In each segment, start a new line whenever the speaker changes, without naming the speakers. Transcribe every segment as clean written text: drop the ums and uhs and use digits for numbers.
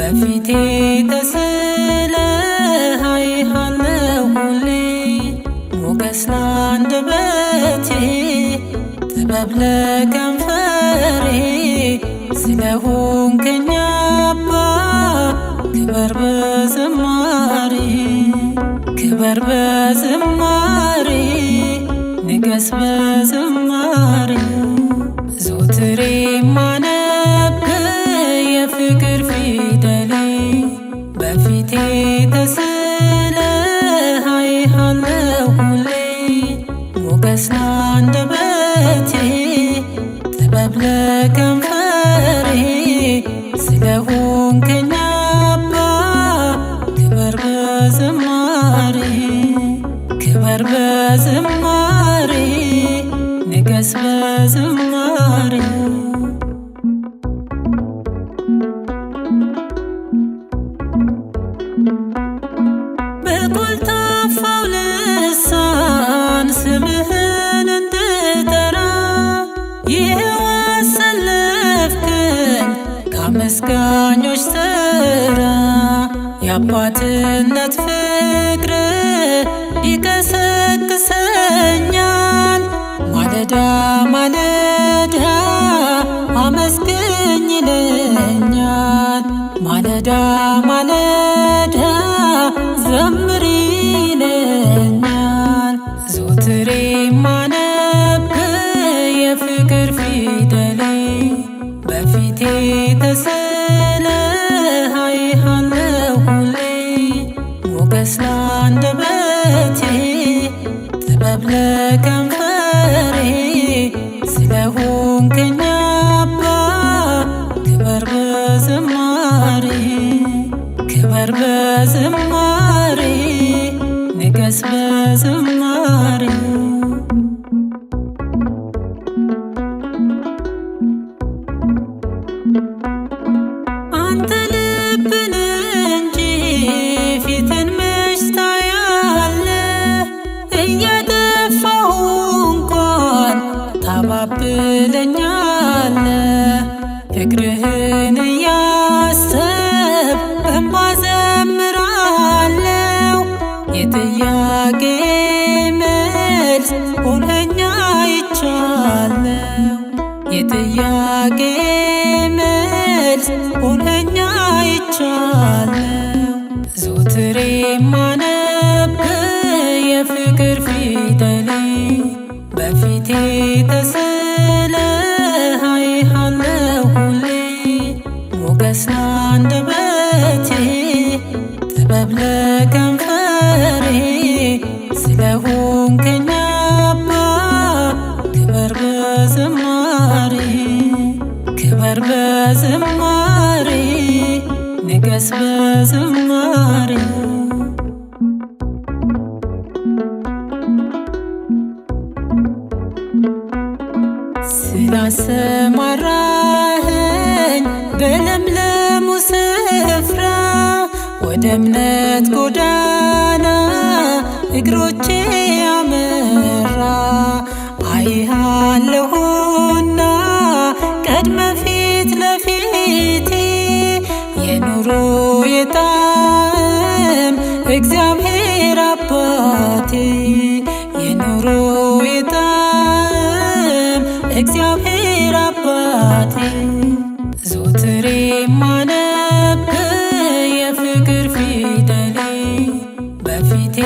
በፊቴ ተስለህ አይሃለሁ ሁሌ ሞገስ ለአንደበቴ ጥበብ ለከንፈሬ ስለሆንከኝ አባ ክበር በዝማሬ ክበር በዝማሬ ንገስ በዝማሬ ዘወትር የማነብ የፍቅር ፊደሌ በፊቴ ተስለህ አይሃለሁ ሁሌ ሞገስ ለአንደበቴ ጥበብ ለከንፈሬ ስለሆንከኝ አባ ክበር በዝማሬ ክበር በዝማሬ ንገስ በዝማሬ በኮልታፋው ልሳን ስምህን እንድጠራ ይኸው አሰለፍከኝ ከአመስጋኞች ተራ የአባትነት ፍቅር ይቀሰቅሰኛል ማለዳ ማለዳ አመስግኝ ይለኛል ማለዳ ማለዳ ዘምር ይለኛል ዘወትር የማነብ የፍቅር ፊደሌ በፊቴ ተስለህ አይሃለሁ ሁሌ ሞገስ ለአንደበቴ ጥበብ ለከንፈሬ ስለሆንከኝ አባ ክበር በዝማሬ ክበር በዝማሬ ንገስ በዝማሬ አንተ ልብን እንጂ ፊትን መች ታያለህ እያጠፋሁ እንኳን ታባብለኛለህ ፍቅርህን እያሰብ በእንባ ዘምራለሁ የጥያቄ መልስ ሆነኛ አይቻለሁ የጥያቄ መልስ ሆነኛ አይቻለሁ ዘወትር የማነብ የፍቅር ፊደሌ በፊቴ ተስለህ አይሃለሁ ሁሌ ሞገስ ለአንደበቴ ጥበብ ለከንፈሬ ስለሆንከኝ አባ ክበር በዝማሬ ክበር በዝማሬ ንገስ በዝማሬ ስላሰማራኸኝ በለምለሙ ስፍራ ወደ እምነት ጎዳና እግሮቼ ያመራ አይሃለሁና ቀድመ ፊት ለፊቴ የኑሮዬ ጣዕም እግዚአብሔር አባቴ የኑሮዬ ጣዕም እግዚአብሔር አባቴ ዘወትር የማነብ የፍቅር ፊደሌ በፊቴ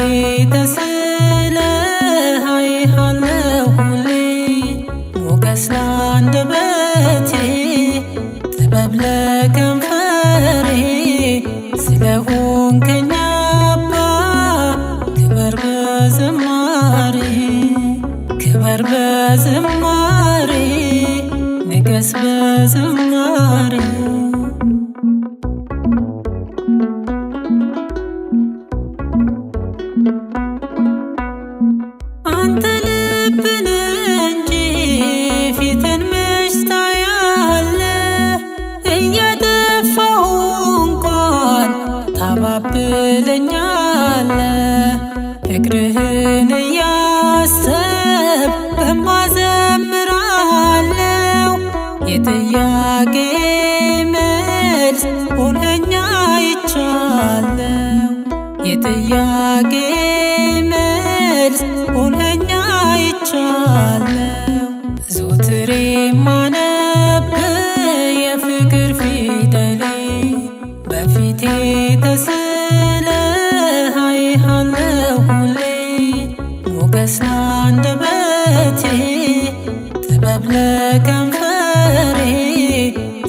ተስለህ አይሃለሁ ሁሌ ሞገስ ለአንደበቴ ጥበብ ለከንፈሬ ስለሆንከኝ አባ ክበር በዝማሬ ክበር በዝማሬ ንገስ በዝማሬ አንተ ልብን እንጂ ፊትን መች ታያለህ እያጠፋሁ እንኳን ታባብለኛለህ ፍቅርህን እያሰብ በእንባ ዘምራለሁ የጥያቄ መልስ ሆነኛ የጥያቄ መልስ ሁነኛ አይቻለው። ዘወትር የማነብ የፍቅር ፊደሌ በፊቴ ተስለህ አይሃለሁ ሁሌ። ሞገስ ለአንደበቴ ጥበብ ለከንፈሬ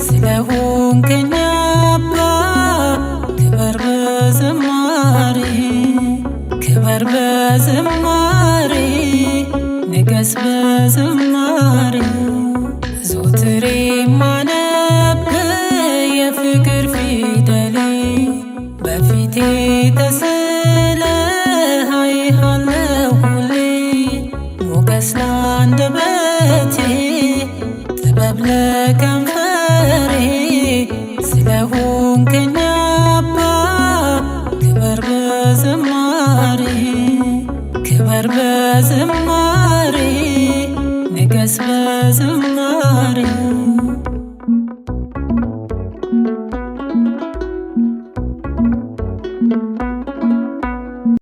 ስለሆንከኝ አባ ክበር በዝማሬ ክበር በዝማሬ ንገስ በዝማሬ። ዘወትር የማነብ የፍቅር ፊደሌ በፊቴ ተስለህ አይሃለሁ ሁሌ። ሞገስ ለአንደበቴ ጥበብ ለከንፈሬ ስለሆንከኝ አባ ክበር በዝማሬ ክበር በዝማሬ ንገስ በዝማሬ